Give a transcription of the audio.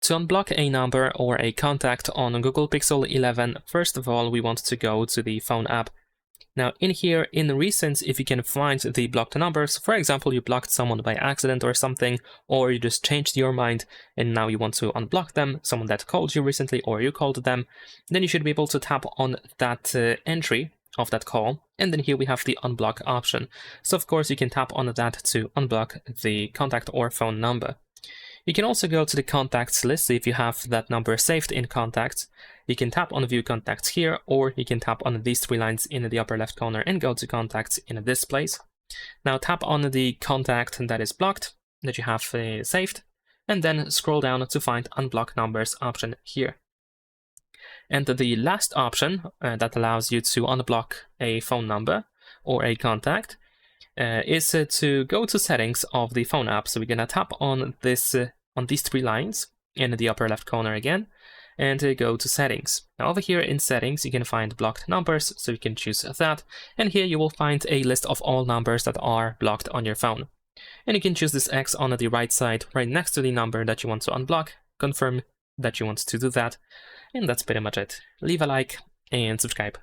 To unblock a number or a contact on Google Pixel 11, first of all, we want to go to the phone app. Now in here, in recents, if you can find the blocked numbers, for example, you blocked someone by accident or something, or you just changed your mind and now you want to unblock them, someone that called you recently or you called them, then you should be able to tap on that entry of that call. And then here we have the unblock option. So of course you can tap on that to unblock the contact or phone number. You can also go to the contacts list. So if you have that number saved in contacts, you can tap on view contacts here, or you can tap on these three lines in the upper left corner and go to contacts in this place. Now tap on the contact that is blocked, that you have saved, and then scroll down to find unblock numbers option here. And the last option that allows you to unblock a phone number or a contact is to go to settings of the phone app. So we're gonna tap on this on these three lines in the upper left corner again, and go to settings. Now over here in settings, you can find blocked numbers, so you can choose that. And here you will find a list of all numbers that are blocked on your phone. And you can choose this X on the right side, right next to the number that you want to unblock, confirm that you want to do that. And that's pretty much it. Leave a like and subscribe.